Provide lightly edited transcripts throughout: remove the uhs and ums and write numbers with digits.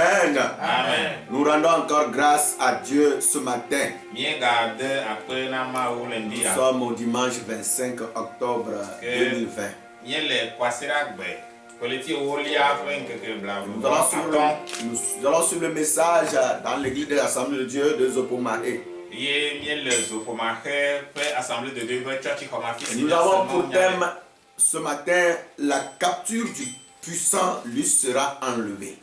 Amen. Amen. Nous rendons encore grâce à Dieu ce matin. Nous sommes au dimanche 25 octobre 2020. Nous allons suivre le message dans l'église de l'Assemblée de Dieu de Zopomaé. Nous avons pour thème ce matin la capture du puissant lui sera enlevée.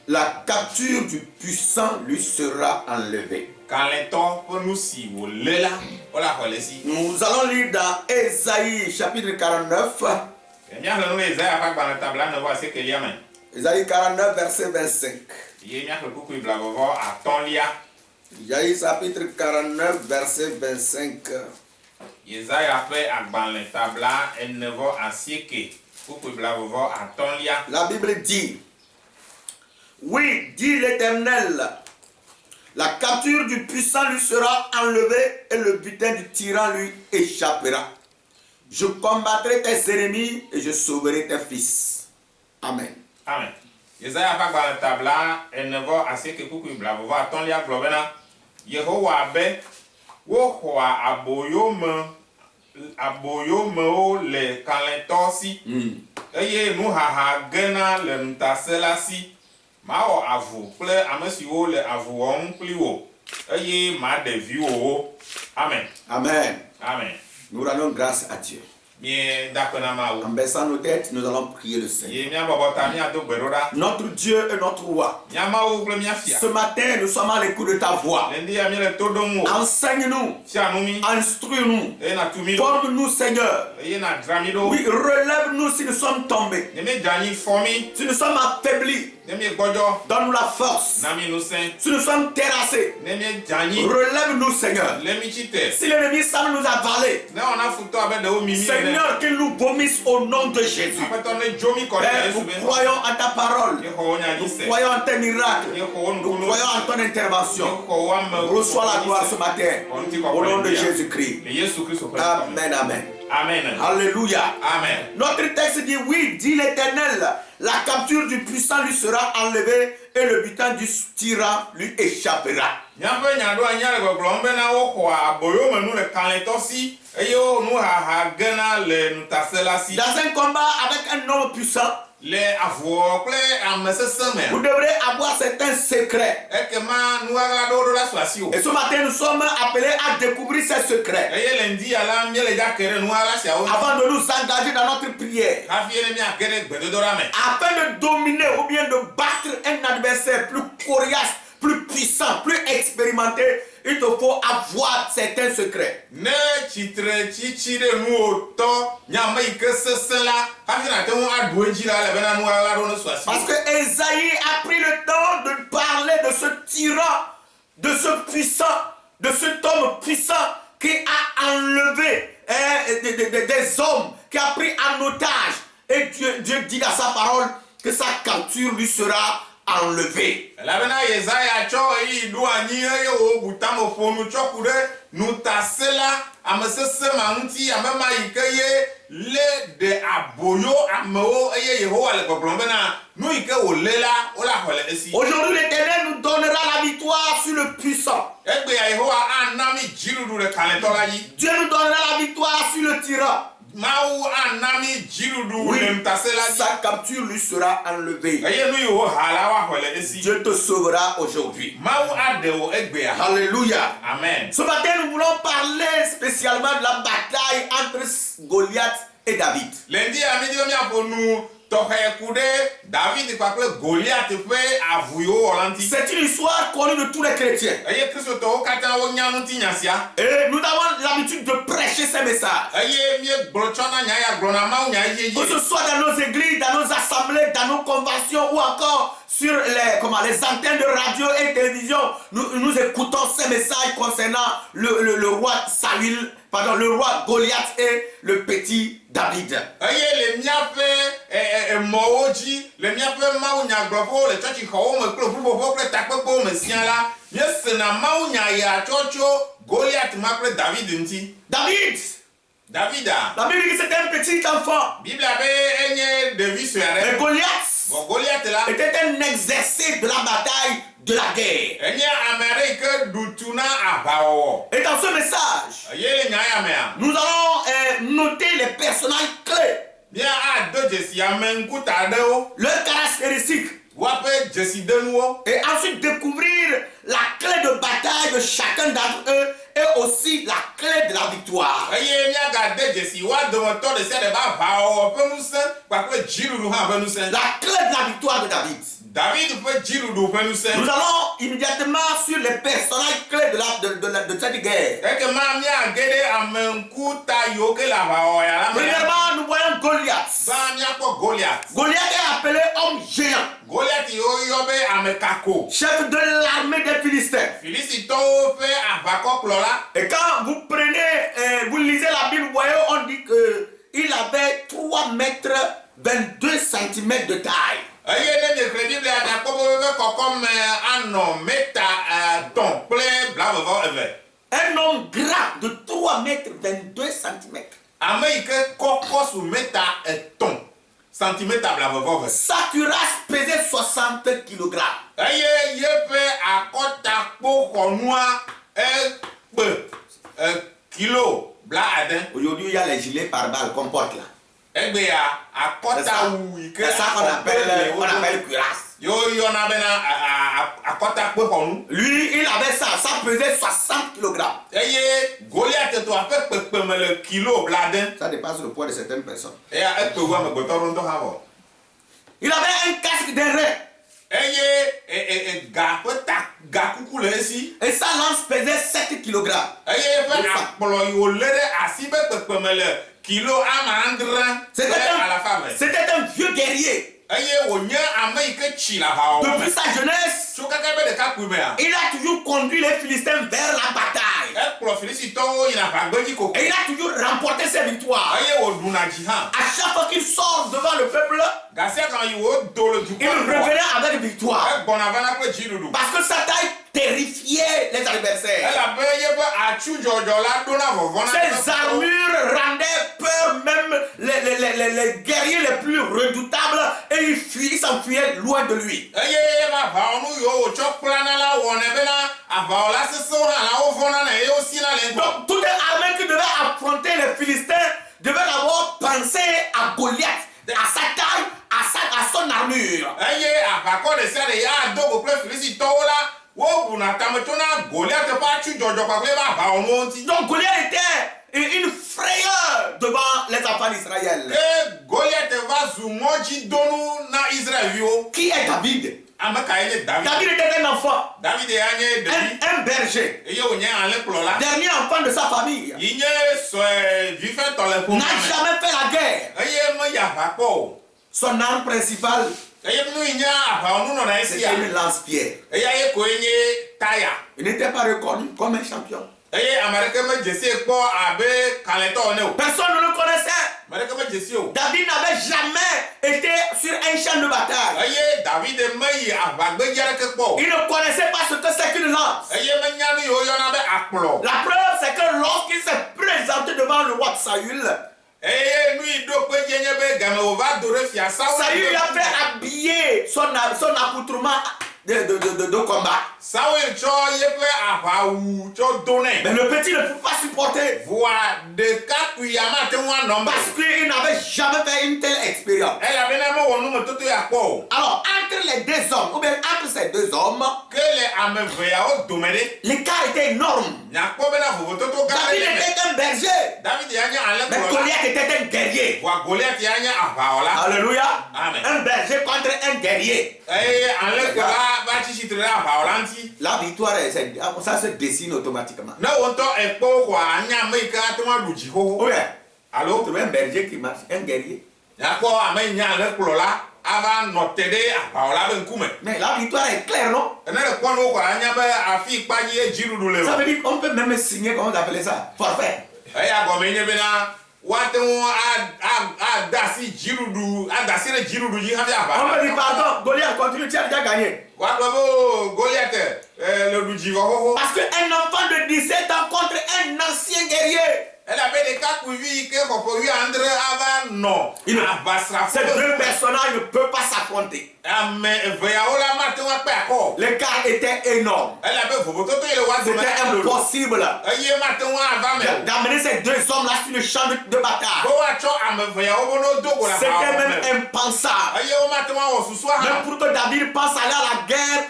La capture du puissant lui sera enlevée. Nous allons lire dans Ésaïe chapitre 49. Ésaïe 49 verset 25. Ésaïe chapitre 49 verset 25. La Bible dit: oui, dit l'Éternel, la capture du puissant lui sera enlevée et le butin du tyran lui échappera. Je combattrai tes ennemis et je sauverai tes fils. Amen. Amen. Isaiah va tabla enevo aseke kuku blavo atonlia globena Yehowa be wo kwa aboyome o le kalentosi eye nu haha gena le ntasela si ma o avu ple amesi wo le avu on pliwo eye ma devi wo. Amen. Amen. Amen. Nous rendons grâce à Dieu. En baissant nos têtes, nous allons prier le Seigneur. Notre Dieu et notre roi. Ce matin, nous sommes à l'écoute de ta voix. Enseigne-nous. Instruis-nous. Forme-nous, Seigneur. Oui, relève-nous si nous sommes tombés. Si nous sommes affaiblis. Donne-nous la force. Si nous sommes terrassés, relève-nous, Seigneur. Si l'ennemi semble nous avaler, Seigneur, qu'il nous vomisse au nom de Jésus. Père, nous croyons en ta parole. Nous croyons en tes miracles. Nous croyons en ton intervention. Reçois la gloire ce matin. Au nom de Jésus-Christ. Amen, amen. Amen. Alléluia. Amen. Notre texte dit: oui, dit l'Éternel, la capture du puissant lui sera enlevée et le butin du tyran lui échappera. Dans un combat avec un homme puissant, vous devrez avoir certains secrets. Et ce matin, nous sommes appelés à découvrir ces secrets avant de nous engager dans notre prière, afin de dominer ou bien de battre un adversaire plus coriace, plus puissant, plus expérimenté. Il te faut avoir certains secrets. Parce que Ésaïe a pris le temps de parler de ce tyran, de ce puissant, de cet homme puissant qui a enlevé des hommes, qui a pris en otage. Et Dieu dit dans sa parole que sa capture lui sera enlevé. Aujourd'hui, l'Éternel nous donnera la victoire sur le puissant. Dieu nous donnera la victoire sur le tyran. Oui, sa capture lui sera enlevée. Dieu te sauvera aujourd'hui. Alléluia. Amen. Ce matin, nous voulons parler spécialement de la bataille entre Goliath et David. C'est une histoire connue de tous les chrétiens. Et nous avons l'habitude de prêcher ces messages. Que ce soit dans nos églises, dans nos assemblées, dans nos conventions ou encore sur les antennes de radio et télévision, nous écoutons ces messages concernant le roi Saül, le roi Goliath et le petit David. David David. La Bible dit que c'était un petit enfant. Bible avait un devis sur et Goliath là était un exercice de la bataille de la guerre. Et dans ce message, nous allons noter les personnages clés, leurs caractéristiques, et ensuite découvrir la clé de bataille de chacun d'entre eux et aussi la clé de la victoire. La clé de la victoire de David. Nous allons immédiatement sur les personnages clés de cette guerre. Premièrement, nous voyons Goliath. Goliath est appelé homme géant, chef de l'armée des Philistins. Et quand vous prenez, vous lisez la Bible, vous voyez, on dit qu'il avait 3 mètres 22 cm de taille. Un homme gras de 3 mètres 22 cm. Sa cuirasse pesait 60 kg. Aujourd'hui, il y a les gilets pare-balles qu'on porte là. C'est ça qu'on appelle cuirasse. Lui, il avait ça pesait 60 kg. Ça dépasse le poids de certaines personnes. Il avait un casque d'airain. Et sa lance pesait 7 kg. C'était un vieux guerrier. Depuis sa jeunesse, il a toujours conduit les Philistins vers la bataille. Et il a toujours remporté ses victoires. À chaque fois qu'il sort devant le peuple, il revenait avec victoire. Parce que sa taille terrifiait les adversaires. Ses armures rendaient peur même les guerriers les plus redoutables, et il s'enfuyait loin de lui. Donc toute armée qui devait affronter les Philistins devait d'abord penser à Goliath, à sa taille, à son armure. Donc Goliath était une frayeur devant les enfants d'Israël. Qui est David? David était un enfant, un berger, dernier enfant de sa famille. N'a jamais fait la guerre. Son arme principale, c'était une lance-pierre. Il n'était pas reconnu comme un champion. Personne ne le connaissait. David n'avait jamais été sur un champ de bataille. Il ne connaissait pas ce que c'est qu'une lance. La preuve, c'est que lorsqu'il s'est présenté devant le roi Saül, Saül lui a fait habiller son accoutrement de combat. Mais le petit ne pouvait pas supporter. Parce qu'il n'avait jamais fait une telle expérience. Alors, entre les deux hommes, ou bien entre ces deux hommes, l'écart était énorme. David était un berger. Mais Goliath était un guerrier. Alléluia. Un berger contre un guerrier. La victoire, ça se dessine automatiquement. Oui. Alors, tu veux un berger qui marche, un guerrier. Mais la victoire est claire, non? Ça veut dire qu'on peut même signer, comment on appelle ça? Forfait. On me dit pardon, Goliath continue, tu as déjà gagné. Parce qu'un enfant de 17 ans contre un ancien guerrier. Ces deux personnages ne peuvent pas s'affronter. L'écart était énorme. C'était impossible d'amener ces deux hommes-là sur le champ de bataille. C'était même impensable. Même pour que David pense aller à la guerre,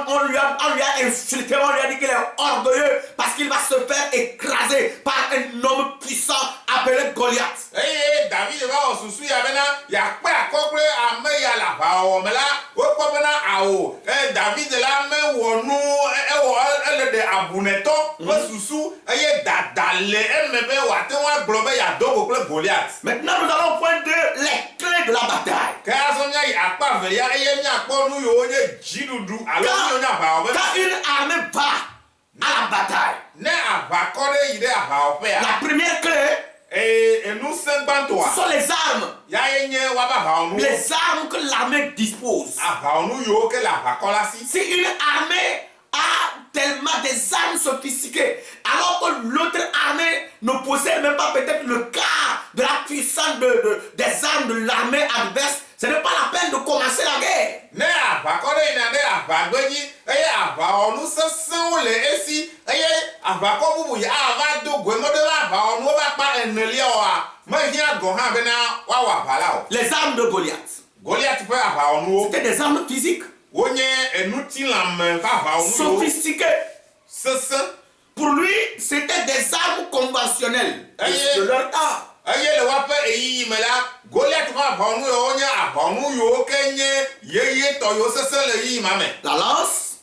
on lui a insulté, on lui a dit qu'il est orgueilleux parce qu'il va se faire écraser par un homme puissant appelé Goliath. David maintenant nous allons pointer les clés de la bataille. Quand une armée va à la bataille, la première clé, ce sont les armes. Les armes que l'armée dispose. Si une armée a tellement des armes sophistiquées, alors que l'autre armée ne possède même pas peut-être le quart de la puissance des armes de l'armée adverse, ce n'est pas la peine de commencer la guerre. Les armes de Goliath, c'était des armes physiques sophistiquées. Pour lui, c'était des armes conventionnelles de leur temps. La lance,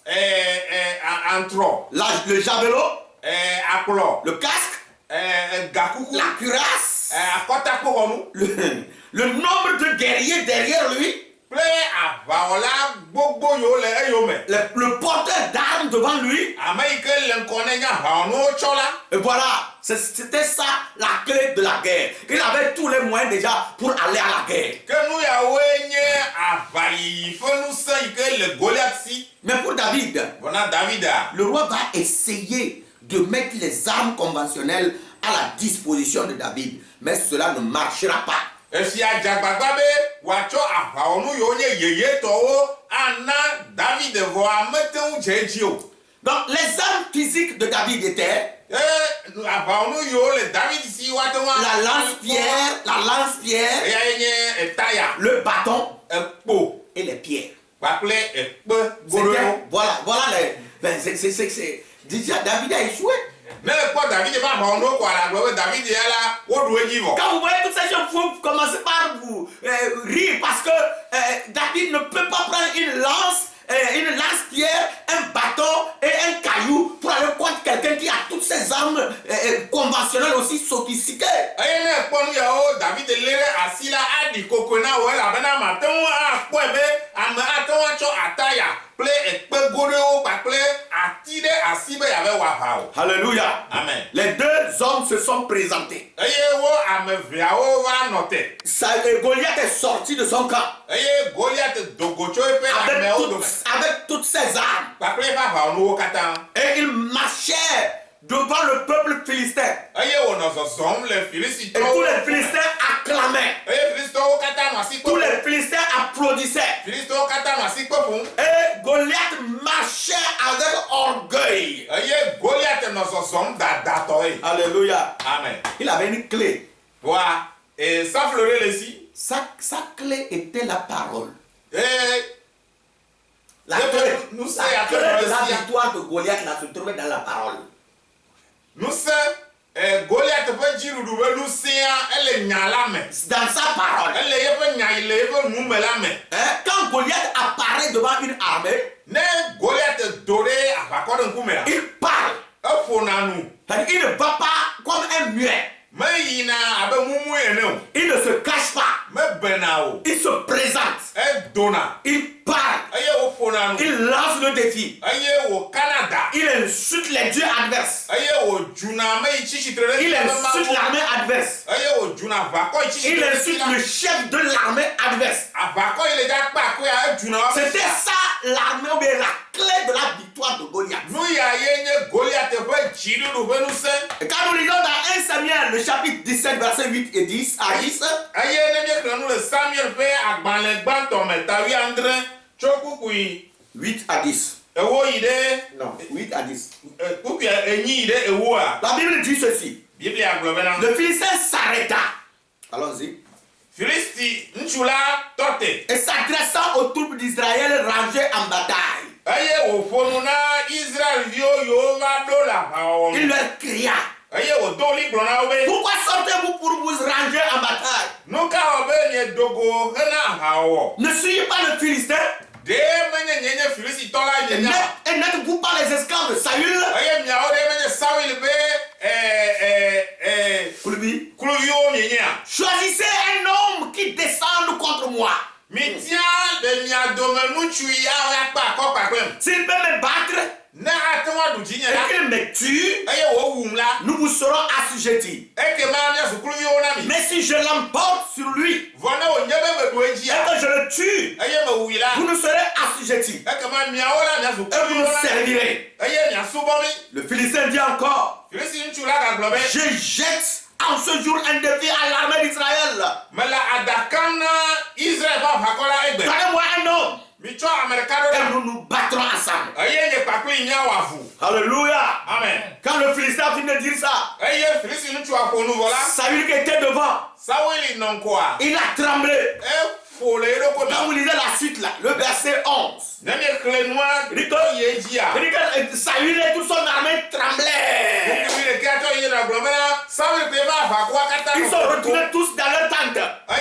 le javelot, le casque, la cuirasse, le nombre de guerriers derrière lui, le porteur d'armes devant lui. Et voilà, c'était ça la clé de la guerre. Il avait tous les moyens déjà pour aller à la guerre. Mais pour David, le roi va essayer de mettre les armes conventionnelles à la disposition de David. Mais cela ne marchera pas. Donc les armes physiques de David étaient la lance-pierre, le bâton et les pierres. Voilà déjà David a échoué. Quand vous voyez toutes ces choses, vous commencez par vous rire parce que David ne peut pas prendre une lance-pierre, un bâton et un caillou pour aller contre quelqu'un qui a toutes ces armes conventionnelles aussi sophistiquées. Alléluia. Amen. Les deux hommes se sont présentés. Goliath est sorti de son camp avec toutes ses armes. Et il marchait devant le peuple philistin. Et tous les Philistins acclamaient. Tous les Philistins applaudissaient. Et Goliath marchait avec orgueil. Alléluia. Amen. Il avait une clé. Sa clé était la parole. La clé de la victoire de Goliath se trouvait dans la parole. Goliath peut dire dans sa parole. Quand Goliath apparaît devant une armée, il parle. Il ne va pas comme un muet. Il ne se cache pas. Il se présente. Il parle. Il lance le défi. défie. Il insulte les dieux adverses. Il insulte l'armée adverse. Il insulte le chef de l'armée adverse. C'était ça l'armée ou bien la clé de la victoire de Goliath. Et quand nous lisons dans 1 Samuel, le chapitre 17, verset 8 et 10 à 10, 8 à 10. Non, 8 à 10. La Bible dit ceci. Le Philistin s'arrêta. Allons-y. Et s'adressant aux troupes d'Israël rangées en bataille, il leur cria: pourquoi sortez-vous pour vous ranger en bataille? Ne soyez pas le Philistin. Et n'êtes-vous pas les esclaves de Saül? Choisissez un homme qui descende contre moi. S'il peut me battre et qu'il me tue, nous vous serons assujettis. Mais si je l'emporte sur lui et que je le tue, vous nous serez assujettis et vous nous servirez. Le Philistin dit encore: je jette en ce jour un défi à l'armée d'Israël. Donnez-moi un homme et nous nous battrons ensemble. Alléluia. Amen. Quand le Philistin finit de dire ça, Saül qui était devant, il a tremblé. Quand vous lisez la suite là, le verset 11, Saül et toute son armée tremblaient. Ils sont retournés tous dans leur tente. Parce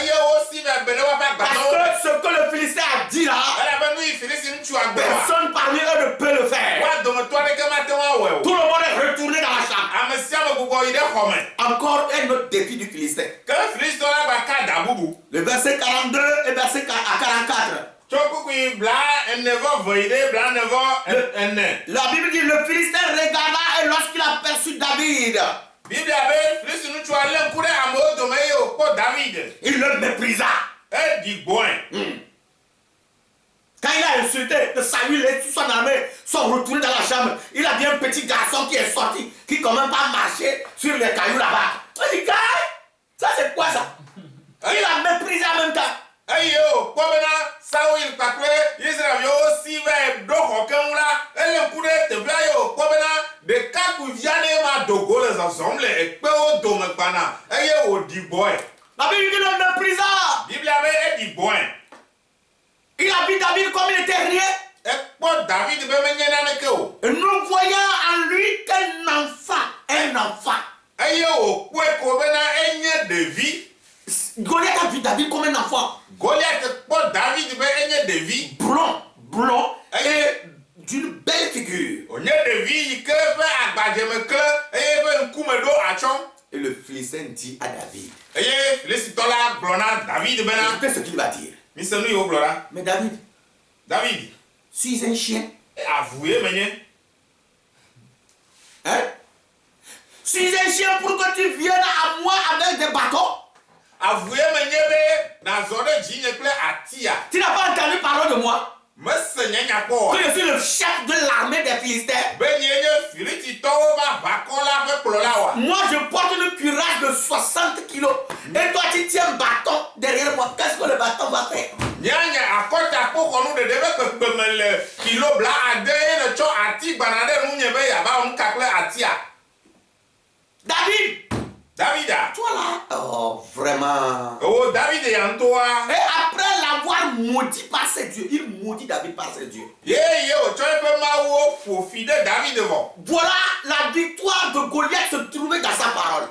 que ce que le Philistin a dit là, personne parmi eux ne peut le faire. Tout le monde est retourné dans la chambre. Encore un autre défi du Philistin. Le verset 42 et verset 44. La Bible dit: le Philistin regarda et lorsqu'il aperçut David, il le méprisa. Quand il a insulté que Saül et toute son armée sont retournés dans la chambre, il a dit un petit garçon qui est sorti, qui commence pas à marcher sur les cailloux là-bas. Il dit: ça c'est quoi ça? Il a méprisé en même temps. La Bible dit: le méprisa. Il a vu David comme il était rien. Et nous voyons en lui qu'un enfant. Goliath a vu David comme un enfant. Blond et d'une belle figure. Et le Philistin dit à David, écoutez ce qu'il va dire. Mais David, suis un chien. Hein? Suis un chien pour que tu viennes à moi avec des bâtons. Tu n'as pas entendu parler de moi? Que je suis le chef de l'armée des Philistins. Moi je porte une cuirasse de 60 kilos. Et toi tu tiens un bâton derrière moi. Qu'est-ce que le bâton va faire? David, toi là, oh vraiment. Oh David est en toi. Et après l'avoir maudit par ses dieux, il maudit David par ses dieux. Voilà la victoire de Goliath se trouvait dans sa parole.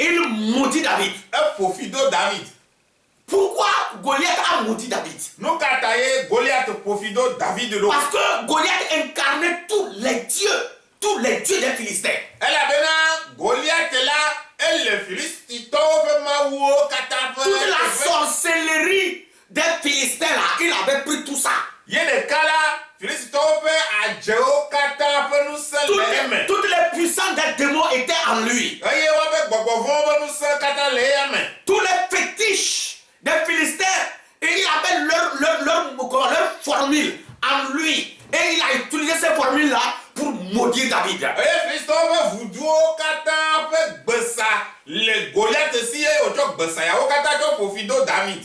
Il maudit David. Pourquoi Goliath a maudit David? Parce que Goliath incarnait tous les dieux des Philistins. Toute la sorcellerie des Philistins là tous les fétiches des Philistins, et il appelle leur formule en lui. Et il a utilisé ces formules-là pour maudire David.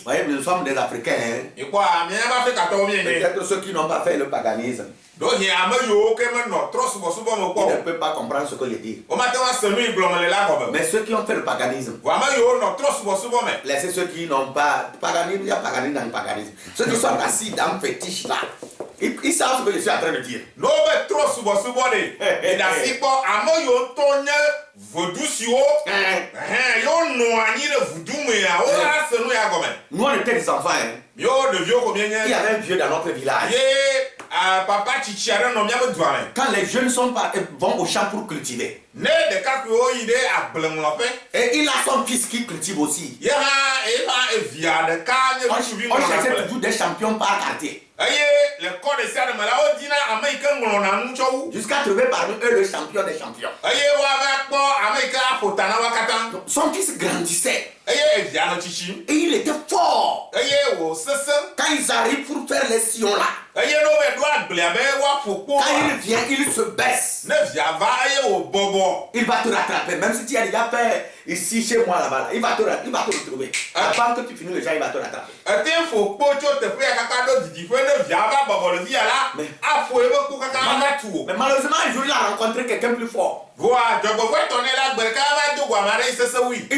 Oui, nous sommes des Africains. Hein? Peut-être ceux qui n'ont pas fait le paganisme. Ils ne peuvent pas comprendre ce que je dis. Mais ceux qui ont fait le paganisme, laissez ceux qui n'ont pas paganisme, il y a paganisme dans le paganisme. Ceux qui sont assis dans le fétiche là, ils savent ce que je suis en train de dire. Nous on était des enfants. Hein? Il y avait un vieux dans notre village. Quand les jeunes vont au champ pour cultiver, et il a son fils qui cultive aussi. On cherchait toujours des champions par quartier. Jusqu'à trouver parmi eux le champion des champions. Son fils grandissait. Et il était fort. Quand ils arrivent pour faire les sillons là, quand il vient, il se baisse. Il va te rattraper. Même si tu as déjà fait ici chez moi là-bas, il va te retrouver. Avant que tu finisses le genre, il va te rattraper. Mais malheureusement, un jour, il a rencontré quelqu'un plus fort. Ils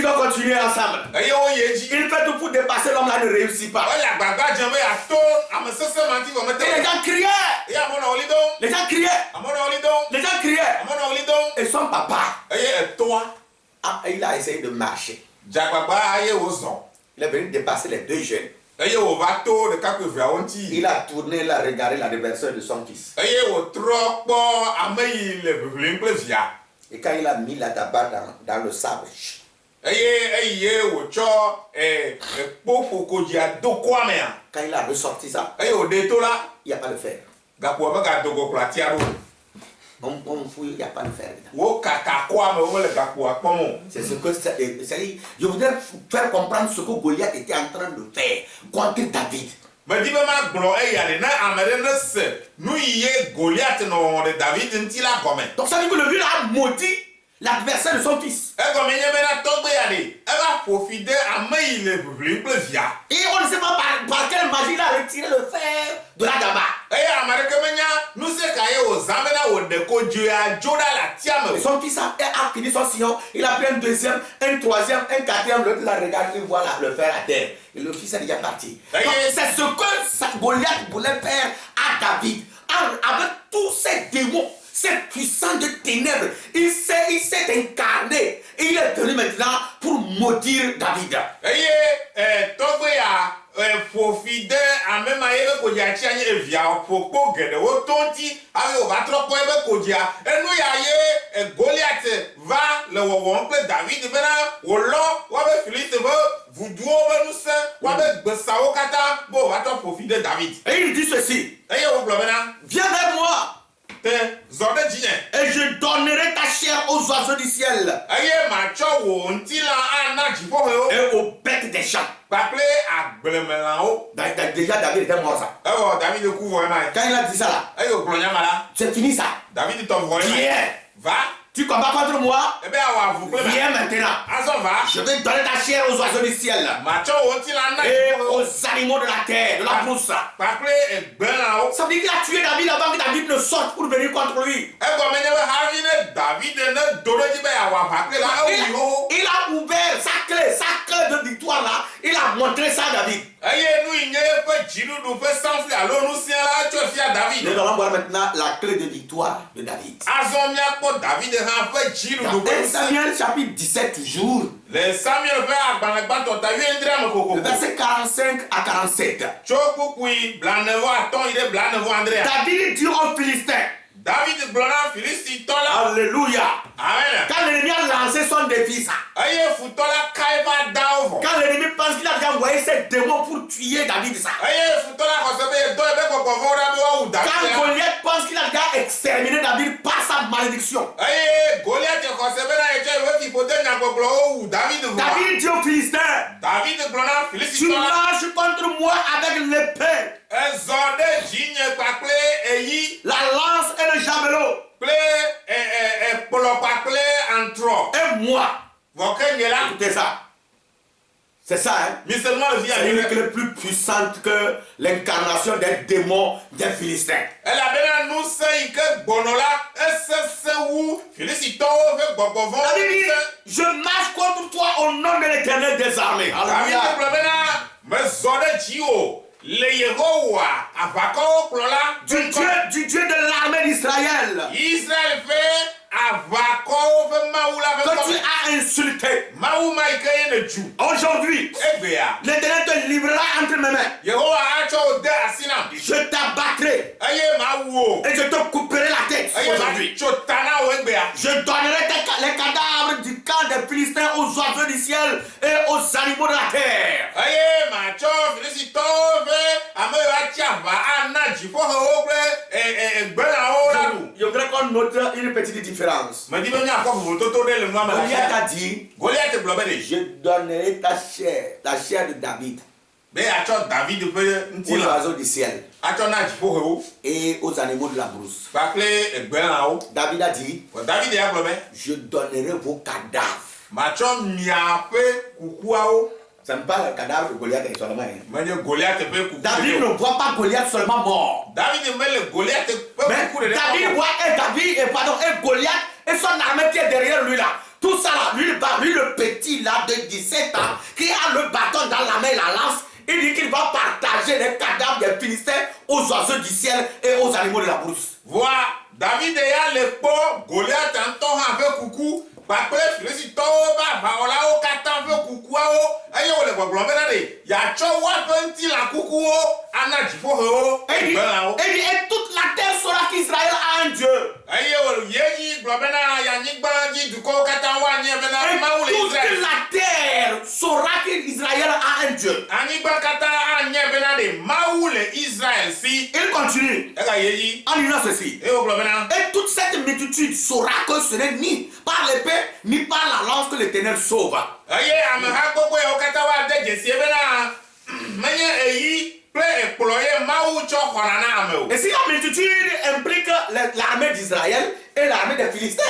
ont continué ensemble. Il fait tout pour dépasser l'homme là, ne réussit pas. Et les gens criaient. Les gens criaient. Les gens criaient. Et son papa, il a essayé de marcher. Il est venu dépasser les deux jeunes. Il a tourné, il a regardé l'adversaire de son fils. Et quand il a mis la tabac dans le sable, quand il a ressorti ça, il n'y a pas de fer. On fouille, il n'y a pas de fer dedans. C'est ce que je voudrais faire comprendre ce que Goliath était en train de faire contre David. Donc ça veut dire que le vieux a maudit l'adversaire de son fils. Et on ne sait pas par quelle magie il a retiré le fer de la daba. Et son fils a fini son sillon, il a pris un deuxième, un troisième, un quatrième, l'autre l'a regardé, il voit le fer à terre. Et le fils est déjà parti. C'est ce que Goliath voulait faire à David. Avec tous ces démons, ces puissants de ténèbres, il s'est incarné. Et il est venu maintenant pour maudire David. Et il dit ceci: viens vers moi. Et je donnerai ta chair aux oiseaux du ciel et aux bêtes des champs. Déjà David était mort ça. Quand il a dit ça là, c'est fini ça. Viens, va. Tu combats contre moi? Viens maintenant. Je vais donner ta chair aux oiseaux du ciel et aux animaux de la terre, de la brousse. Ça veut dire qu'il a tué David avant que David ne sorte pour venir contre lui. Il a ouvert sa clé de victoire là. Il a montré ça à David. Nous allons voir maintenant la clé de victoire de David. Dans 1 Samuel chapitre 17 jours. Le verset 45 à 47. David dit aux Philistins. Alléluia. Quand l'ennemi a lancé son défi vérifie ça. Quand l'ennemi pense qu'il a déjà envoyé ses démons pour tuer David, ça. Quand Goliath pense qu'il a déjà exterminé David par sa malédiction. David dit aux Philistins, tu marches contre moi avec l'épée, la lance et le javelot. Et moi, écoutez ça. C'est ça, hein? C'est une clé plus puissante que l'incarnation des démons des Philistins. Je marche contre toi au nom de l'Éternel des armées. Alléluia. Du Dieu de l'armée d'Israël. Israël fait que tu as insulté. Aujourd'hui, l'Éternel te livrera entre mes mains. Je t'abattrai et je te couperai la tête aujourd'hui. Je donnerai les cadavres du camp des Philistins aux oiseaux du ciel et aux animaux de la terre. Je voudrais qu'on note une petite différence. Goliath a dit, je donnerai ta chair, la chair de David, aux oiseaux du ciel et aux animaux de la brousse. David a dit, je donnerai vos cadavres. Ça ne parle pas le cadavre de Goliath seulement. David ne voit pas Goliath seulement mort. David voit et Goliath et son armée qui est derrière lui là. Tout ça là, lui le petit là de 17 ans qui a le bâton dans la main et la lance. Il dit qu'il va partager les cadavres des Philistins aux oiseaux du ciel et aux animaux de la brousse. Voilà, David a le pot, Goliath entend avec coucou. Et toute la terre saura qu'Israël a un Dieu. Et toute la terre saura qu'Israël a un Dieu. Il continue en disant ceci. Et toute cette multitude saura que ce n'est ni par l'épée ni par la lance que l'Éternel sauve. Et si la multitude implique l'armée d'Israël et l'armée des Philistins,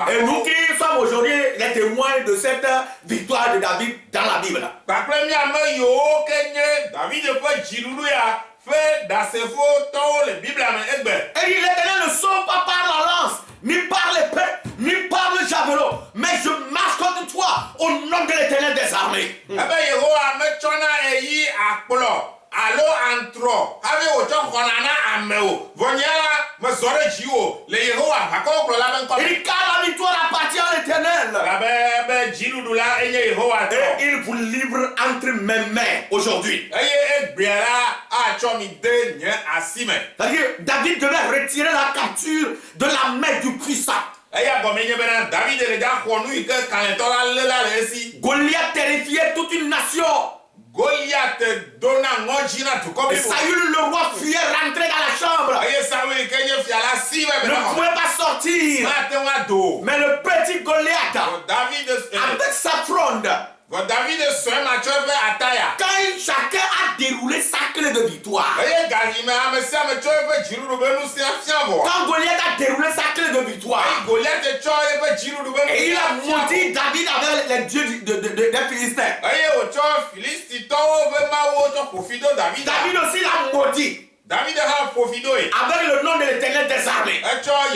et nous qui sommes aujourd'hui les témoins de cette victoire de David dans la Bible, et l'Éternel ne sauve pas par la lance, ni par l'épée, ni par le javelot, mais je marche contre toi au nom de l'Éternel des armées. Allo antro ave ojo konana ameo vonyala mesore jiwo le Yehowa akoklo la ben ko il car la victoire appartient à l'Éternel. La be jirudula enye Yehowa et il vous livre entre mes mains aujourd'hui. C'est-à-dire David devait retirer la capture de la main du puissant. Goliath terrifiait toute une nation. Goliath donna ngojina to come. Et Saül le roi fuyait rentrer dans la chambre. Ne pouvait pas sortir. Mais le petit Goliath avec sa fronde, quand chacun a déroulé sa clé de victoire, quand Goliath a déroulé sa clé de victoire, et il a maudit David avec les dieux des Philistins, David aussi l'a maudit avec le nom de l'Éternel des armées. Et car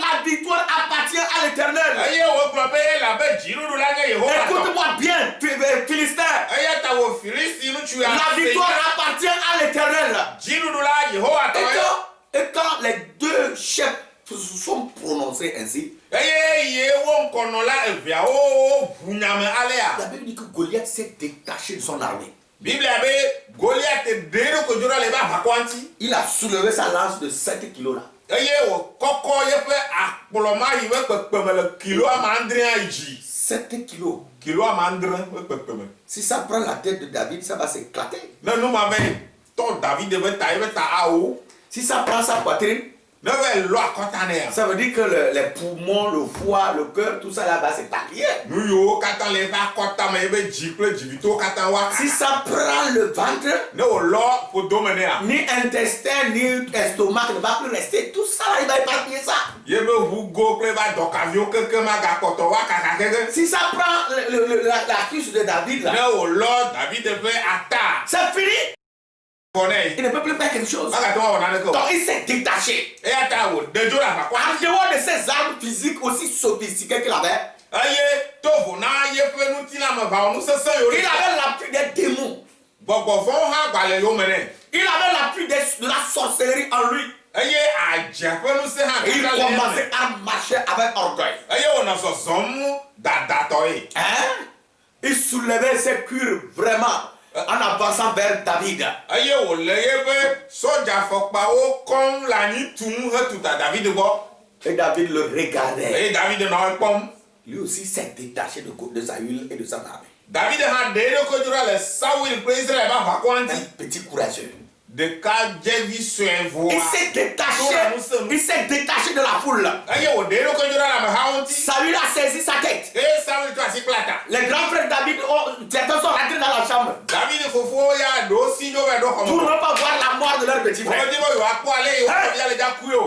la victoire appartient à l'Éternel. Écoute-moi bien, Philistin. La victoire appartient à l'Éternel. Et quand les deux chefs se sont prononcés ainsi, la Bible dit que Goliath s'est détaché de son armée. Bible avait Goliath dero ko jura le ba bakwanti. Il a soulevé sa lance de 7 kilos là. Eye o koko ye pe akpoloma yiwe pepemele kilo amandre aiji. 7 kilos. Kilo amandre pepemele. Si ça prend la tête de David, ça va s'éclater. Non, non, ma mère, ton David devait tailler ta haut. Si ça prend sa poitrine, ça veut dire que les poumons, le foie, le cœur, tout ça là-bas, c'est pas rien. Si ça prend le ventre, ni intestin, ni estomac ne va plus rester. Tout ça là, il va épargner ça. Si ça prend la cuisse de David là, c'est fini. Il ne peut plus faire quelque chose. Donc il s'est détaché. En dehors de ses armes physiques aussi sophistiquées qu'il avait, il avait l'appui des démons. Il avait l'appui de la sorcellerie en lui. Il commençait à marcher avec orgueil. Il soulevait ses cuirs vraiment en avançant vers David. Et David le regardait. Lui aussi s'est détaché de Saül et de sa armée. Un petit courageux. Il s'est détaché de la foule. Saül a saisi sa tête. Les grands frères David certains sont rentrés dans la chambre pour ne pas voir la mort de leur petit frère.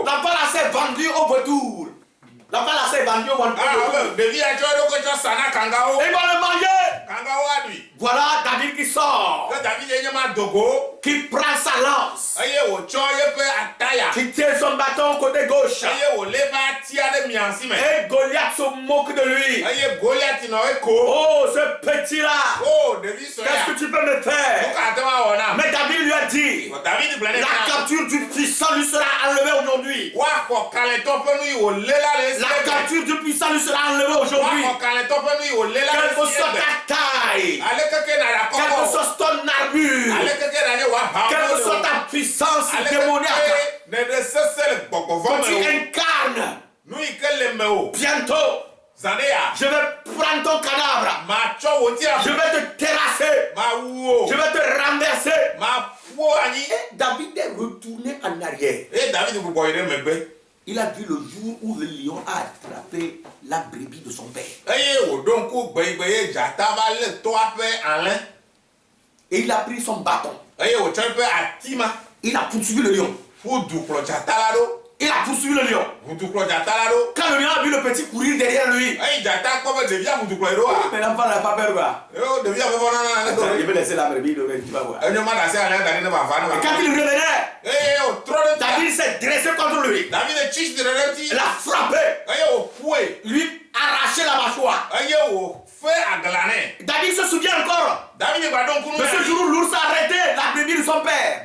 L'enfant là s'est vendu au retour. L'enfant là s'est vendu au retour. Ils vont le manger. Voilà David qui sort, qui prend sa lance, qui tient son bâton côté gauche. Et Goliath se moque de lui. Oh, ce petit là, qu'est-ce que tu peux me faire? Mais David lui a dit, la capture du puissant lui sera enlevée aujourd'hui. La capture du puissant lui sera enlevée aujourd'hui. Quelle que soit ta taille, quelle que soit ton armure, quelle que soit ta puissance démoniaque que tu incarnes, bientôt je vais prendre ton cadavre, je vais te terrasser, je vais te renverser. Et David est retourné en arrière. Il a vu le jour où le lion a attrapé la brebis de son père. Et il a pris son bâton. Il a poursuivi le lion. Il a poursuivi le lion. Quand le lion a vu le petit courir derrière lui, mais l'enfant n'a pas peur. Il veut laisser la brebis, tu vas voir. Et quand il revenait, David s'est dressé contre lui. Il a frappé. Lui arraché la mâchoire. David se souvient encore de ce jour où l'ours a arrêté la brebis de son père.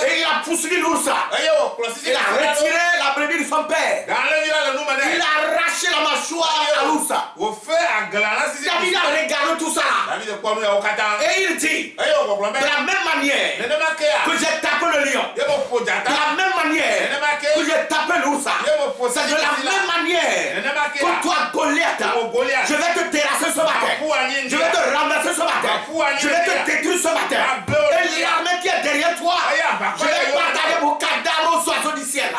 Et il a poursuivi l'ours. Il a retiré la brebis de son père. Il a arraché la mâchoire à l'ours. David a regardé tout ça. Et il dit, de la même manière que j'ai tapé le lion, de la même manière que j'ai tapé l'ours, c'est de la même manière que toi, Goliath, je vais te terrasser ce matin. Je vais te renverser ce matin. Je vais te détruire ce matin. Et l'armée qui est derrière toi, je vais partager mon cadavre aux oiseaux du ciel.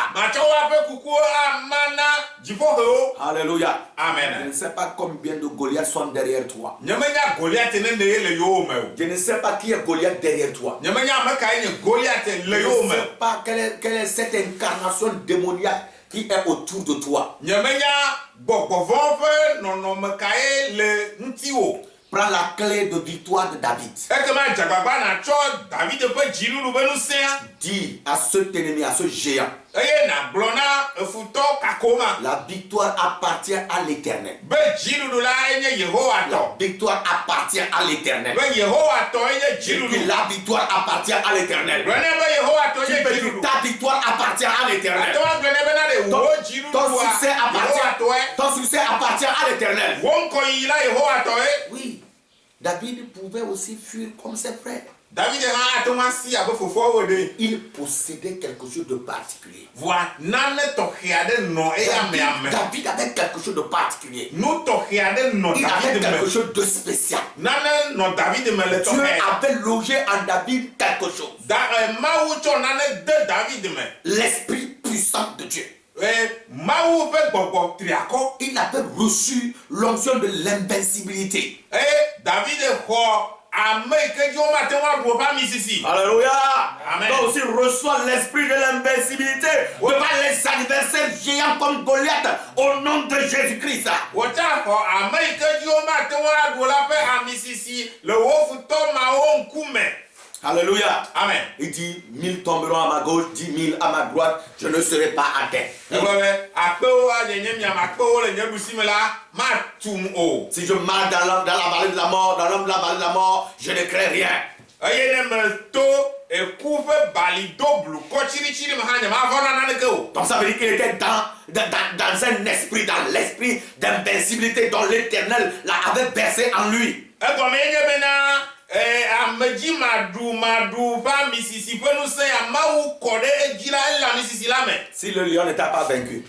Alléluia. Amen. Je ne sais pas combien de Goliaths sont derrière toi. Je ne sais pas qui est Goliath derrière toi. Je ne sais pas quelle est cette incarnation démoniaque qui est autour de toi. Prends la clé de victoire de David. Dis à cet ennemi, à ce géant, la victoire appartient à l'Éternel. La victoire appartient à l'Éternel. La victoire appartient à l'Éternel. Ta victoire appartient à l'Éternel. Ton succès appartient à l'Éternel. Oui. David pouvait aussi fuir comme ses frères. David il possédait quelque chose de particulier. David avait quelque chose de particulier. Il avait quelque chose de spécial. Dieu avait logé en David quelque chose. L'esprit puissant de Dieu. Il avait reçu l'onction de l'invincibilité. Alléluia. Donc aussi reçoit l'esprit de l'invincibilité devant les adversaires géants comme Goliath au nom de Jésus-Christ. Alléluia. Amen. Il dit 1000 tomberont à ma gauche, 10 000 à ma droite, je ne serai pas atteint. Si je marche dans la vallée de la mort, dans l'ombre de la vallée de la mort, je ne crains rien. Donc ça veut dire qu'il était dans un esprit, dans l'esprit d'invincibilité dont l'Éternel l'avait versé en lui. Si le lion ne t'a pas vaincu,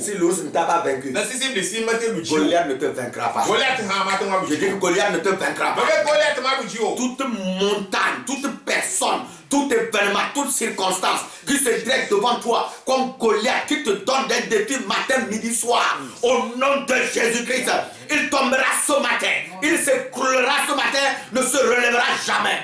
si l'ours ne t'a pas vaincu, Goliath ne te vaincra pas. Je dis que Goliath ne te vaincra pas. Toute montagne, toute personne, tout événement, toute circonstance qui se dresse devant toi comme Goliath, qui te donne des défis matin, midi, soir, au nom de Jésus-Christ, il tombera ce matin, il s'écroulera ce matin, ne se relèvera jamais.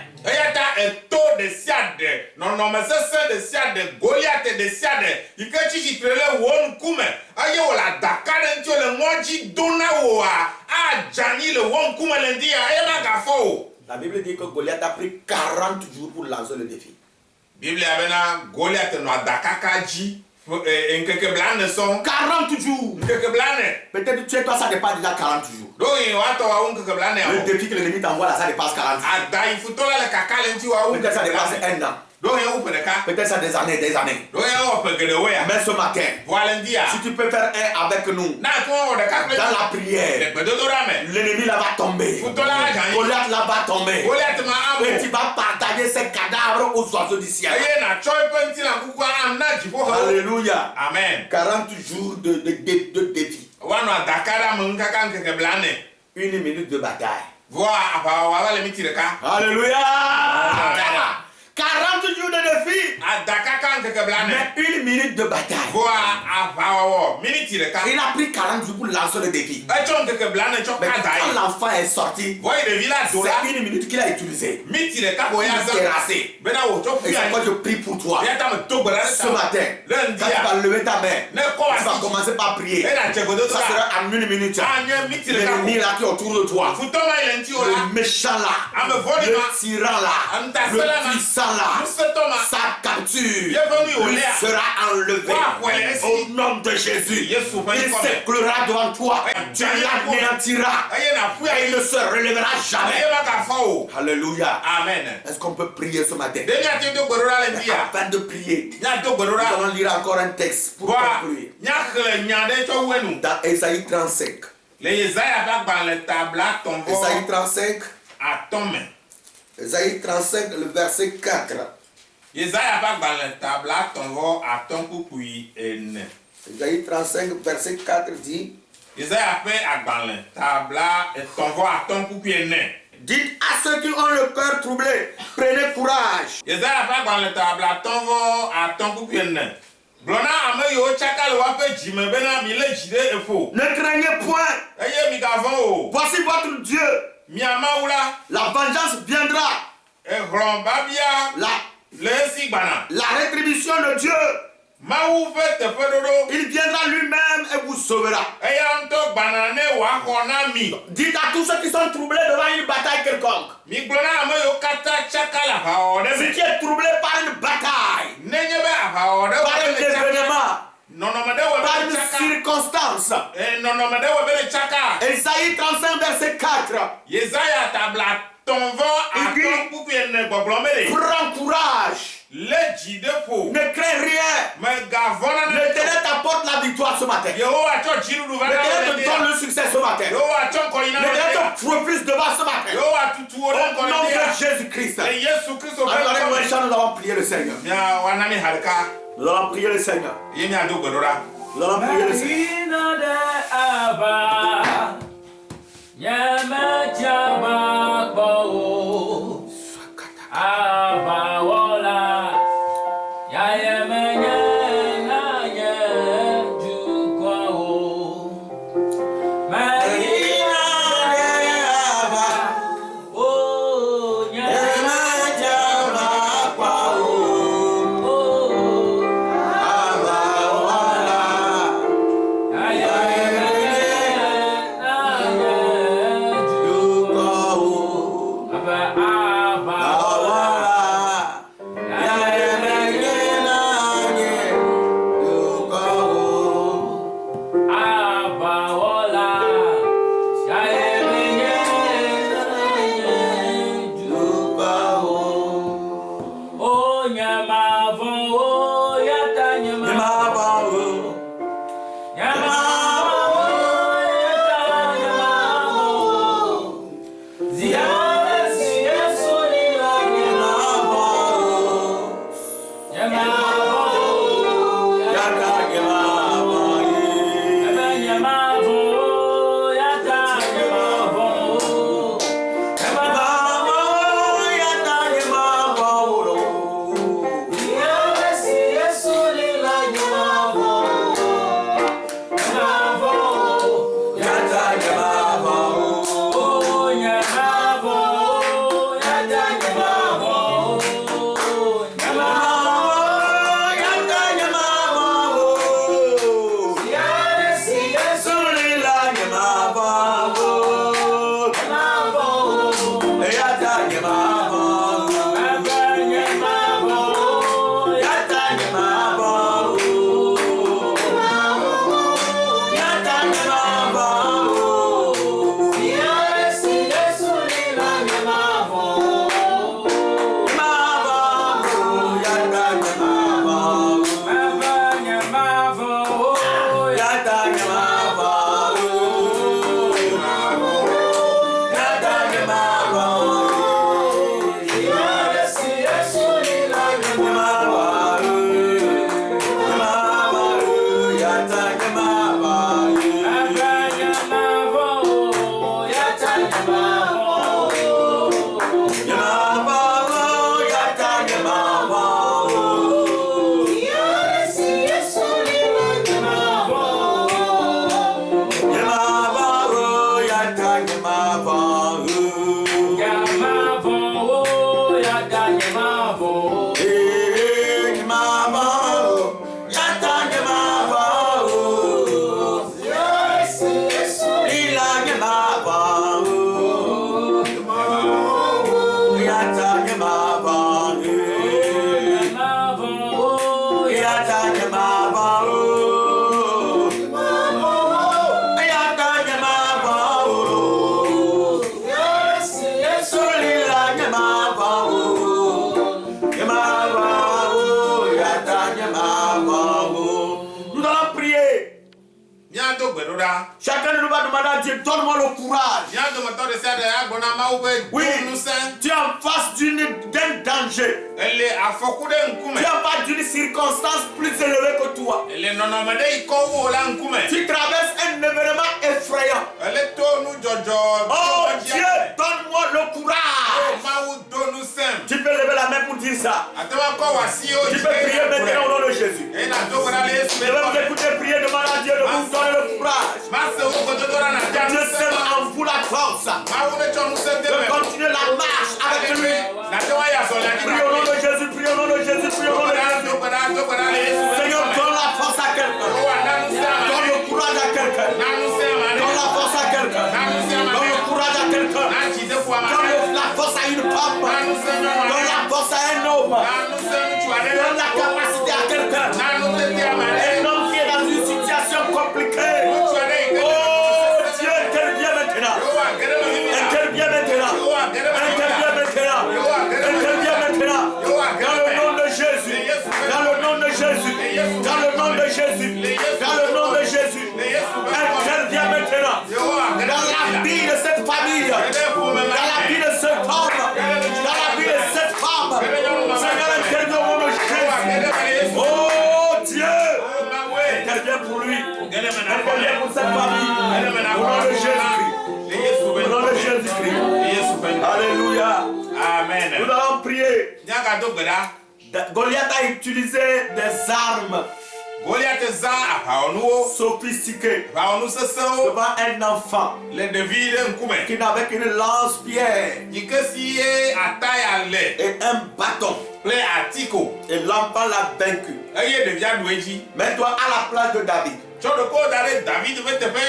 La Bible dit que Goliath a pris 40 jours pour lancer le défi. Bible a Goliath no adakakaji 40 jours. Peut-être tu et toi ça dépasse déjà 40 jours. Le défi que l'ennemi t'envoie là ça dépasse 40 jours. Peut-être ça dépasse un an. Peut-être ça des années. Mais ce matin, si tu peux faire un avec nous, dans la prière, l'ennemi là va tomber. Goliath là va tomber. Et tu vas partager ses cadavres aux oiseaux du ciel. Alléluia. Amen. 40 jours de défi. 1 minute de bataille. Alléluia. Amen. 40 jours de défi. Mais 1 minute de bataille. Il a pris 40 jours pour lancer le défi. Mais quand l'enfant est sorti, c'est 1 minute qu'il a utilisé. Il s'est terrassé. Et c'est quoi je prie pour toi. Ce matin, quand tu vas lever ta main, tu vas commencer par prier. Ça sera en 1 minute. L'ennemi là qui est autour de toi, le méchant là, le tyran là, le puissant là, sa capture lui sera enlevée au nom de Jésus. Il s'écroulera devant toi, tu l'anéantiras et il ne se relèvera jamais. Alléluia. Amen. Est-ce qu'on peut prier ce matin? Afin de prier, nous allons lire encore un texte pour conclure. Dans Ésaïe 35. Ésaïe 35. Ésaïe 35, le verset 4. Ésaïe 35, verset 4 dit: dites à ceux qui ont le cœur troublé, prenez courage. Ne craignez point. Voici votre Dieu. La vengeance viendra. La rétribution de Dieu. Il viendra lui-même et vous sauvera. Dites à tous ceux qui sont troublés devant une bataille quelconque. Si tu es troublé par une bataille, par un événement, par une circonstance, Ésaïe 35 verset 4, prends courage. Ne crains rien. L'Éternel t'apporte la victoire ce matin. matin. L'éternel te donne le succès ce matin. L'éternel te propulse devant ce matin. Au nom de Jésus-Christ. Alors, nous allons prier le Seigneur. Nous allons prier le Seigneur. Nous allons prier le Seigneur. Chacun de nous va demander à Dieu, donne-moi le courage. Oui, tu es en face d'un danger. Tu es en face d'une circonstance plus élevée que toi. Tu traverses un événement effrayant. Oh Dieu, donne-moi le courage. Tu peux lever la main pour dire ça. Tu peux prier maintenant au nom de Jésus. Je vais vous écouter prier, demander à Dieu de vous donner le courage. Dieu sème en vous la force de continuer la marche avec lui. Prie au nom de Jésus, prie au nom de Jésus, prie au nom de Jésus. Seigneur, donne la force à quelqu'un. Donne le courage à quelqu'un. Donne la force à quelqu'un. Donne le courage à quelqu'un. Donne la force à une femme. Donne la force à un homme. Donne la capacité à quelqu'un. Un homme qui est dans une situation compliquée. Oh Dieu, interviens maintenant. Interviens maintenant. Interviens maintenant. Interviens maintenant. Dans le nom de Jésus. Dans le nom de Jésus. Dans le nom de Jésus. Dans le nom de Jésus. Goliath a utilisé des armes sophistiquées devant un enfant qui n'avait qu'une lance-pierre et un bâton. Et l'enfant l'a vaincu. Mets-toi à la place de David.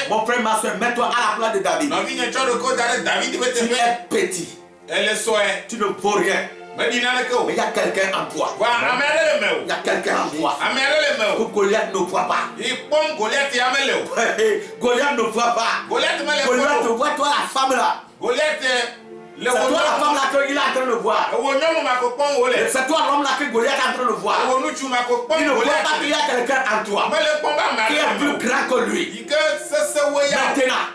Mon frère, ma soeur, mets-toi à la place de David. Tu es petit. Tu ne vaux rien. Mais il y a quelqu'un en toi. Il y a quelqu'un en toi. Que Goliath ne voit pas. Goliath ne voit pas. Goliath voit toi la femme là. C'est toi la femme là qu'il est en train de voir. C'est toi l'homme là que Goliath est en train de voir. Il ne voit pas qu'il y a quelqu'un en toi qui est plus grand que lui. Maintenant,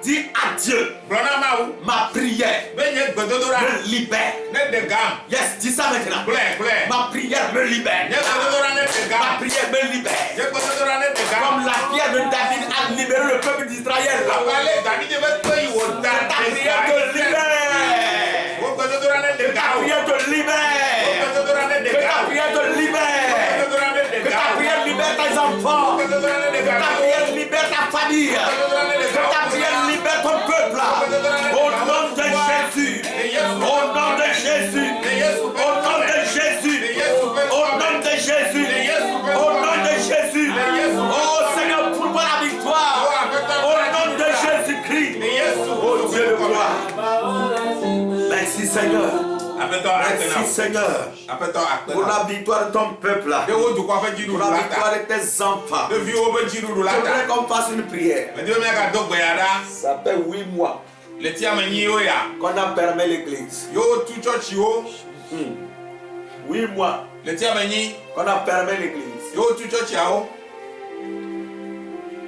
dis à Dieu, ma prière me libère. Yes, dis ça maintenant. Ma prière me libère. Ma prière me libère. Comme la prière de David a libéré le peuple d'Israël. Ta prière te libère. Ta prière te libère. Ta prière te libère. Que ta prière libère tes enfants. Que ta prière libère ta famille. Que ta prière libère ton peuple. Au nom de Jésus. Au nom de Jésus. Au nom de Jésus. Au nom de Jésus. Au nom de Jésus. Oh Seigneur, pour moi la victoire. Au nom de Jésus-Christ. Oh Dieu de gloire. Merci Seigneur. Merci Seigneur pour la victoire de ton peuple là, pour la victoire de tes enfants. Je voudrais qu'on fasse une prière. Ça fait 8 mois qu'on a permis l'église. 8 mois qu'on a permis l'église.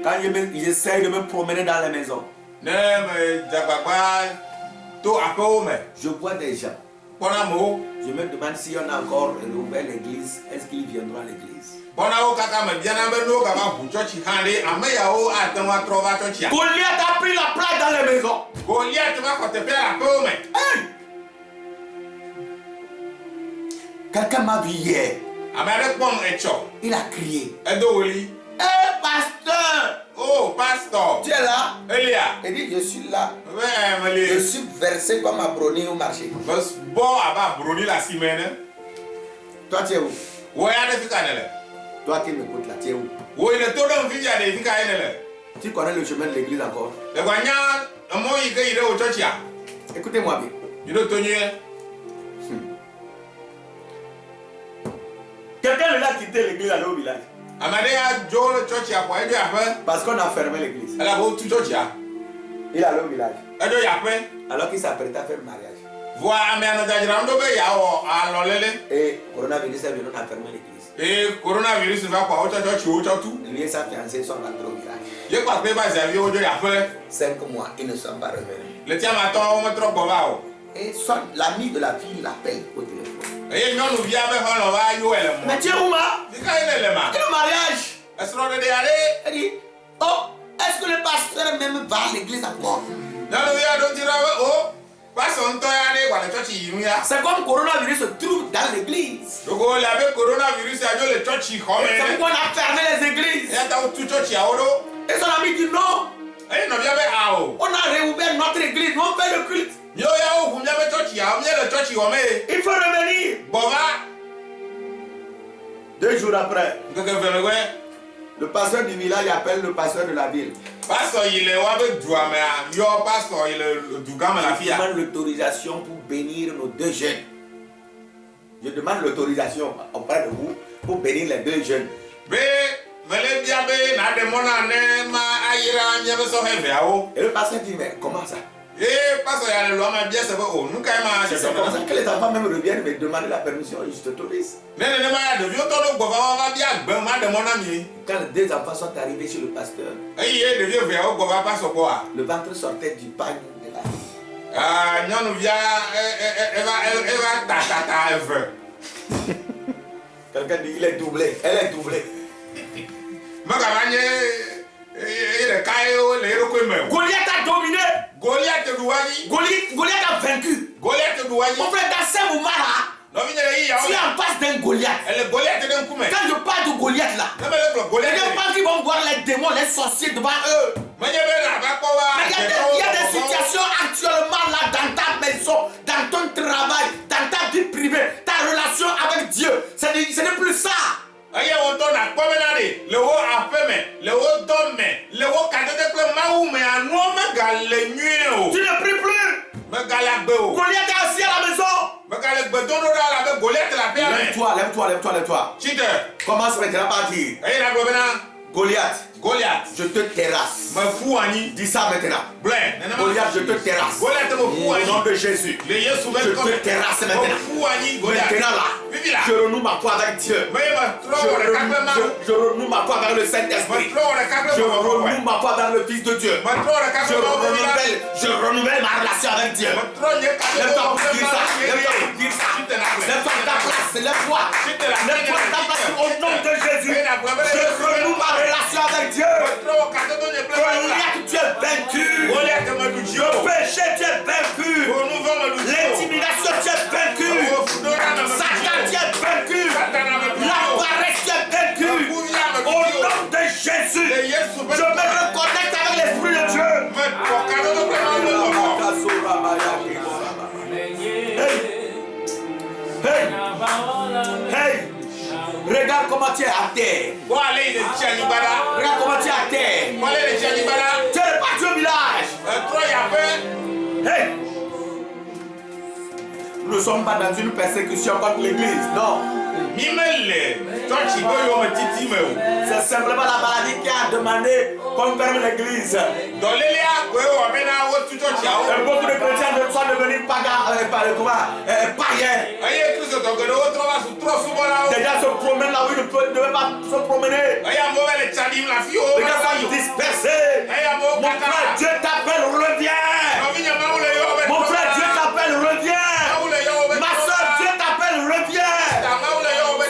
Quand j'essaie de me promener dans les maisons, je vois des gens. Je me demande si on a encore rouvert l'église, est-ce qu'ils viendront à l'église? Goliath a pris la place dans les maisons. Hey! Quelqu'un m'a vu hier. Il a crié. Hey, pasteur! Oh, pasteur! Tu es là? Elia. Il dit, je suis là. Je suis versé comme un brownie au marché. Toi, tu es où? Toi qui m'écoutes là, tu es où? Tu connais le chemin de l'église encore? Écoutez-moi bien. Quelqu'un l'a quitté l'église aller au village. Parce qu'on a fermé l'église. Il est allé au village. Alors qu'il s'apprêtait à faire le mariage. Et coronavirus est venu, on a fermé l'église. Lui et sa fiancée sont rentrés au village. 5 mois, ils ne sont pas revenus. Et l'ami de la fille l'appelle au téléphone. Mais tu es où, ma? Et le mariage? Elle dit, oh, est-ce que le pasteur même va à l'église encore? C'est comme coronavirus se trouve dans l'église. C'est pourquoi on a fermé les églises. Et son ami dit non. On a réouvert notre église, on fait le culte. Il faut revenir. 2 jours après, le pasteur du village appelle le pasteur de la ville. Il demande l'autorisation pour bénir nos 2 jeunes. Je demande l'autorisation auprès de vous pour bénir les 2 jeunes. Et le pasteur dit, mais comment ça? C'est comme ça que les enfants même reviennent me demander la permission et je t'autorise. Quand les 2 enfants sont arrivés chez le pasteur, le ventre sortait du pagne de la fille. Quelqu'un dit il est doublé, elle est doublée. Goliath a dominé. Goliath a vaincu. Mon frère, dans ce moment-là, Tu es en face d'un Goliath. Quand je parle de Goliath là, les gens qui vont voir les démons, les sorciers devant eux. Mais il y a des situations actuellement là dans ta maison, dans ton travail, dans ta vie privée, ta relation avec Dieu. Ce n'est plus ça. Tu ne pries plus. Goliath est assis à la maison. Lève-toi. Commence maintenant par dire Goliath, je te terrasse. Dis ça maintenant. Goliath, je te terrasse. Au nom de Jésus. Je te terrasse maintenant. Maintenant là, je renoue ma foi avec Dieu. Je renoue ma foi avec le Saint-Esprit. Je renoue ma foi dans le Fils de Dieu. Je renouvelle ma relation avec Dieu. Lève-toi pour dire ça. Lève-toi de ta place. Lève-toi de ta place au nom de Jésus. Je renoue ma relation avec Dieu. Goliath, tu es vaincu. Le péché, tu es vaincu. L'intimidation, tu es vaincu. Satan, tu es vaincu. La paresse, tu es vaincu. Au nom de Jésus, je me reconnecte avec l'Esprit de Dieu. Hey. Regarde comment tu es à terre. Regarde comment tu es à terre. Tu es parti au village. Hey. Nous ne sommes pas dans une persécution contre l'église, non. C'est simplement la maladie qui a demandé qu'on ferme l'église. Et beaucoup de chrétiens sont devenus païens. Les gens se promènent là où ils ne devaient pas se promener. Les gens sont dispersés. Mon frère, Dieu t'appelle, reviens. Mon frère, Dieu t'appelle, reviens. Ma soeur, Dieu t'appelle, reviens.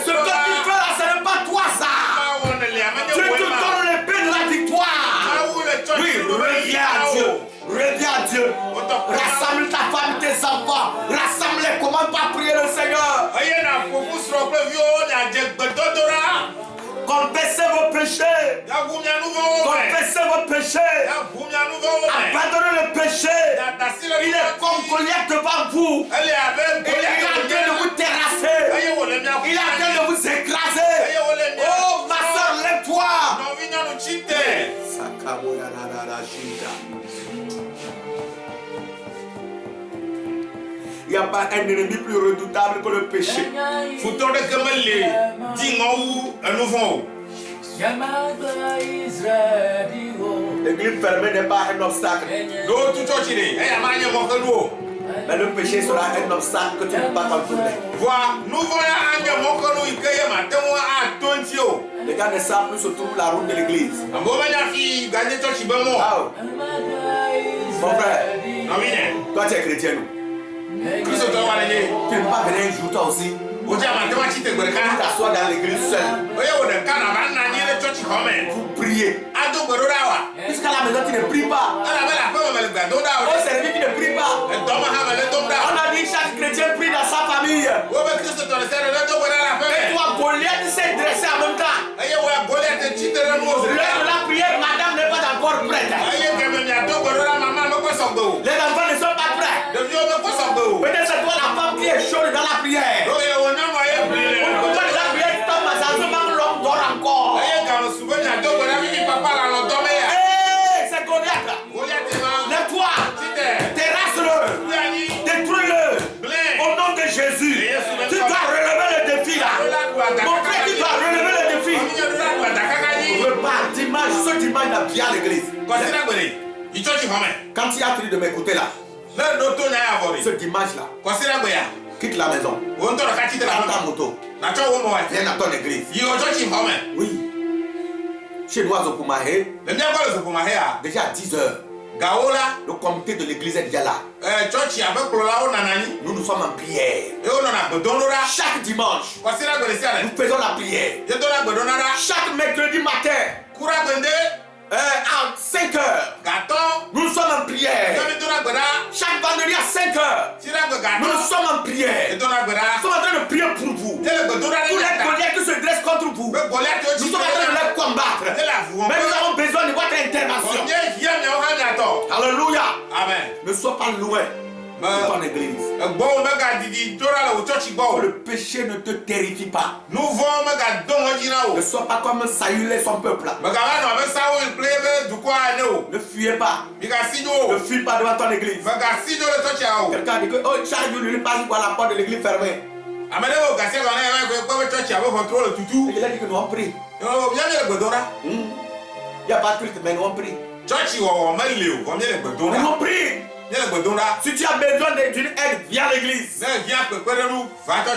Ce que tu fais là, ce n'est pas toi ça. Tu te donnes l'épée de la victoire. Oui, reviens à Dieu. Reviens à Dieu. Rassemble ta femme, tes enfants. Rassemble-les. Comment pas prier le Seigneur? Confessez vos péchés. Confessez vos péchés. Abandonnez le péché. Il est comme Goliath devant vous. Il est en train de vous terrasser. Il est en train de vous écraser. Oh, ma soeur, lève-toi. Il n'y a pas un ennemi plus redoutable que le péché. L'église fermée n'est pas un obstacle. Mais le péché sera un obstacle que tu ne peux pas contourner. Les gars ne savent plus se trouver la route de l'église. Mon frère, toi tu es chrétien. Tu ne peux pas venir un jour toi aussi. Tu t'assois dans l'église seul. Pour prier. Jusqu'à la maison tu ne pries pas. Au service tu ne pries pas. On a dit chaque chrétien prie dans sa famille. Et toi Goliath s'est dressé en même temps. L'heure de la prière, madame n'est pas encore prête. Les enfants ne sont pas prêts. Peut-être c'est toi la femme qui est chaude dans la prière. Quand la prière tombe, ça se manque l'homme dort encore. C'est Goliath. Lève-toi. Terrasse-le. Détruis-le. Au nom de Jésus. Tu dois relever le défi là. Mon frère, tu dois relever le défi. Repars dimanche, ce dimanche là, viens à l'église. Quand tu as fini de m'écouter là, ce dimanche là, quitte la maison. Prends ta moto. Viens à ton église. Oui. Chez nous à Zopoumahe, déjà à 10h, le comité de l'église est déjà là. Nous sommes en prière. Chaque dimanche, nous faisons la prière. Chaque mercredi matin, à 5 heures, nous sommes en prière. Chaque vendredi à 5 heures, nous sommes en prière. Nous sommes en train de prier pour vous. Tous les Goliaths qui se dressent contre vous, nous sommes en train de les combattre. Mais nous avons besoin de votre intervention. Alléluia. Amen. Ne sois pas loin de ton église. Le péché ne te terrifie pas. Ne sois pas comme Saül et son peuple. Ne fuyez pas. Ne fuis pas devant ton église. Quelqu'un dit que chaque jour il passe par la porte de l'église fermée. Il a dit que nous on prie. Il n'y a pas de culte, mais nous on prie. Mais nous on prie. Si tu as besoin d'une aide, viens à l'église.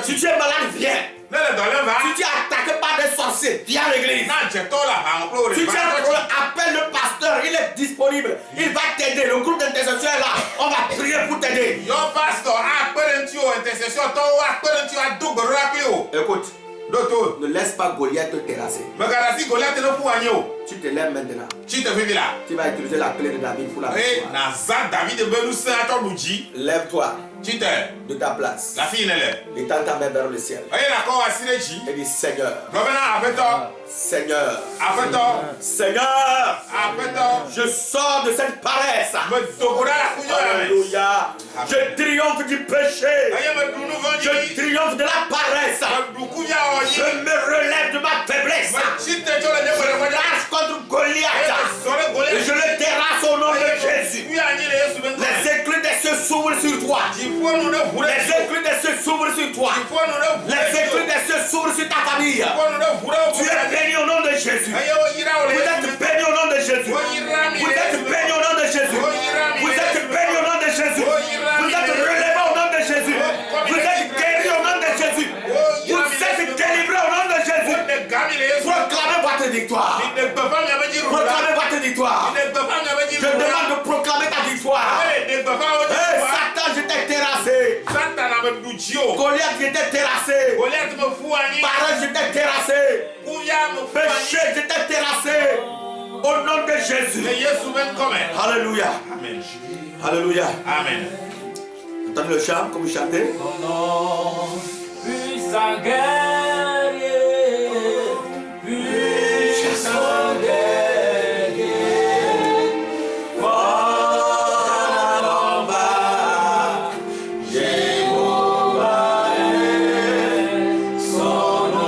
Si tu es malade, viens. Si tu es attaqué par des sorciers, viens à l'église. Si tu as un problème, appelle le pasteur, il est disponible. Il va t'aider. Le groupe d'intercession est là. On va prier pour t'aider. Écoute, ne laisse pas Goliath te terrasser. Tu te lèves maintenant. Tu vas utiliser la clé de David pour la victoire. Lève-toi de ta place. Et tends ta main vers le ciel. Et dis Seigneur. Seigneur. Seigneur. Je sors de cette paresse. Alléluia. Je triomphe du péché. Je triomphe de la paresse. Je me relève de ma faiblesse. Je lâche contre Goliath. Et je le terrasse au nom de Jésus. Les éclats de cieux s'ouvrent sur toi. Les éclats de cieux s'ouvrent sur toi. Les éclats de cieux s'ouvrent sur ta famille. Tu es béni au nom de Jésus. Vous êtes béni au nom de Jésus. Vous êtes béni au nom de Jésus. Vous êtes béni au nom de Jésus. Vous êtes relevé au nom de Jésus. Vous êtes guéri au nom de Jésus. Vous êtes délivré au nom de Jésus. Proclamez votre victoire. Proclamez votre victoire. Je demande de proclamer ta victoire. Satan, je t'ai terrassé. Goliath, je t'ai terrassé. Parole, je t'ai terrassé. Péché, je t'ai terrassé. Au nom de Jésus. Alléluia. Amen. Alléluia. Amen. Entendez le chant comme vous chantez. Puissant guerrier, puissant guerrier, fort en bas, Jéhovah est son nom,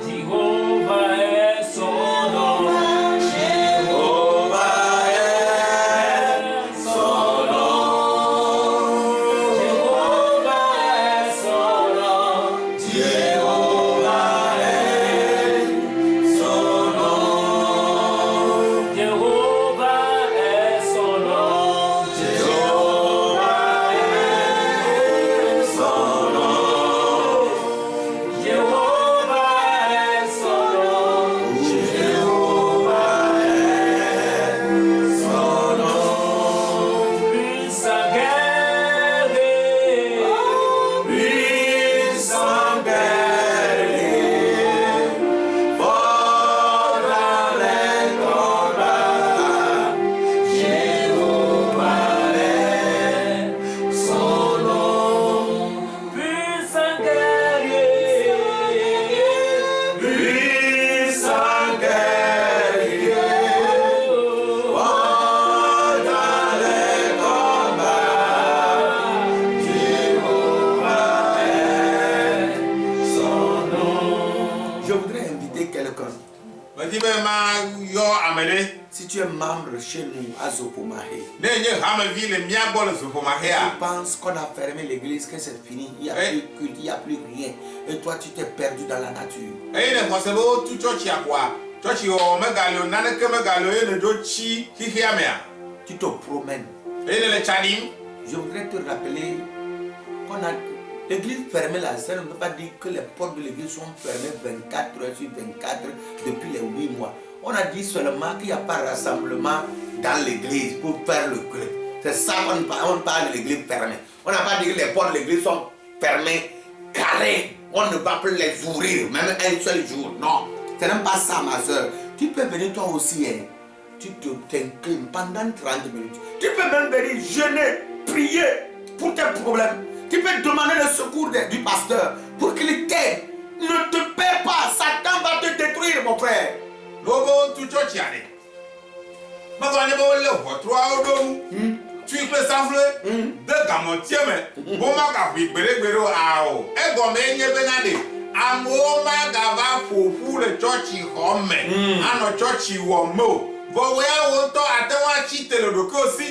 Jéhovah est son nom, Jéhovah est son nom, Jéhovah est son nom, Jéhovah est son nom, Jéhovah est son nom, Jéhovah est son nom, Jéhovah est son nom, Jéhovah est son nom, puissant guerrier, puissant guerrier, fort dans les combats, Jéhovah est son nom, puissant guerrier, puissant guerrier, fort dans les combats, Jéhovah est son nom. Je voudrais inviter quelqu'un. Si tu es membre chez nous à Zopomahe, tu penses qu'on a fermé l'église, que c'est fini, il n'y a plus de culte, il n'y a plus rien. Et toi, tu t'es perdu dans la nature. Tu te promènes. Je voudrais te rappeler qu'on a l'église fermée là, ça ne veut pas dire que les portes de l'église sont fermées 24 heures sur 24 depuis les 8 mois. On a dit seulement qu'il n'y a pas de rassemblement dans l'église pour faire le culte. C'est ça qu'on parle de l'église fermée. On n'a pas dit que les portes de l'église sont fermées, carrées. On ne va plus les ouvrir, même un seul jour. Non, ce n'est pas ça, ma soeur. Tu peux venir toi aussi, hein. Tu t'inclines pendant 30 minutes. Tu peux même venir jeûner, prier pour tes problèmes. Tu peux demander le secours du pasteur pour qu'il t'aide. Ne te perds pas, Satan va te détruire, mon frère. Tu peux s'enfler de gamotier, mais bon, ma gbèrègbèrè àwọ̀ ẹ̀gọ́ mi nye benade àmọ́ ma gava fòfú le chọ́ọ̀chì xɔme anọ chọ́ọ̀chì wọ̀ mọ́ bọ̀wé àwọn tọ́ àtẹ̀wọ́n àti tẹ̀lẹ̀dọ̀kẹ́ òsì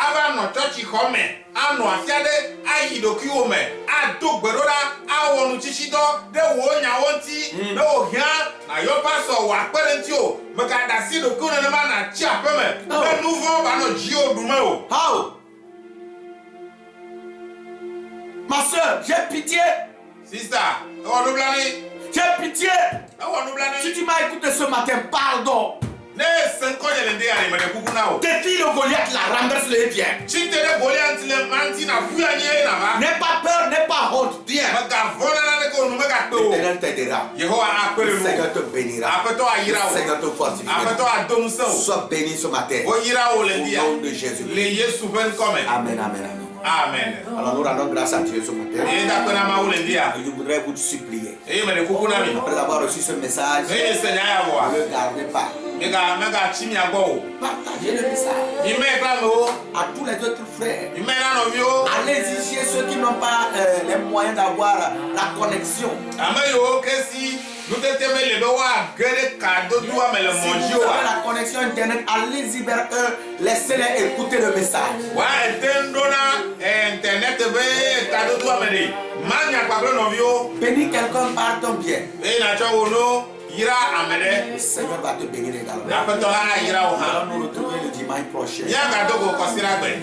ava nọ chọ́ọ̀chì xɔme anọ àfiadé ayi dọ̀kẹ́ wò mẹ́ àdó gbèròdà àwọn nutsitsitọ́ de wò nyawo ŋti de wò hiã na yọ pasọ̀ wà kpẹ́rẹ́ ŋti o mẹ́ka dasi dọ̀kẹ́ wò nenema na tsi aƒeme bɛ nuvɔ va nọ dzi o dumɛ o. How? Ma soeur, j'ai pitié. Sister, j'ai pitié. Si tu m'as écouté ce matin, pardon. Défie le Goliath là, renverse-le bien. N'aie pas peur, n'aie pas honte, viens. L'Éternel t'aidera. Le Seigneur te bénira. Le Seigneur te fortifiera. Sois béni ce matin. Au nom de Jésus. Amen, amen, amen. Amen. Alors nous rendons grâce à Dieu ce matin. Et je voudrais vous supplier. Après avoir reçu ce message, ne le gardez pas. Partagez le message à tous les autres frères. Allez exiger ceux qui n'ont pas les moyens d'avoir la connexion. Si vous avez la connexion internet, allez-y vers eux, laissez-les écouter le message. Bénis quelqu'un par ton bien. Le Seigneur va te bénir également. Allons nous retrouver le dimanche prochain.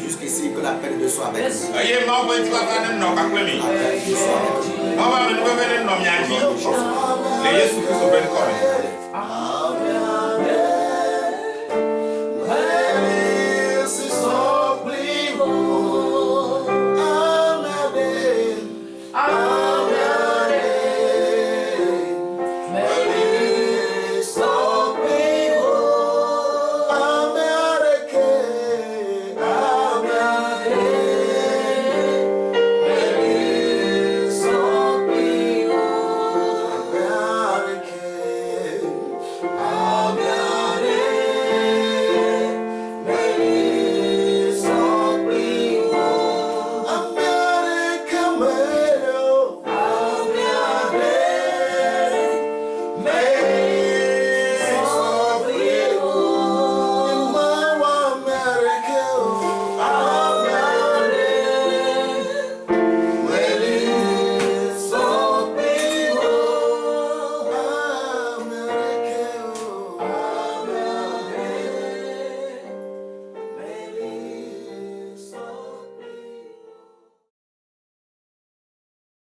Jusqu'ici, que la paix de Dieu soit avec nous. La paix de Dieu soit avec nous. Au nom de Jésus.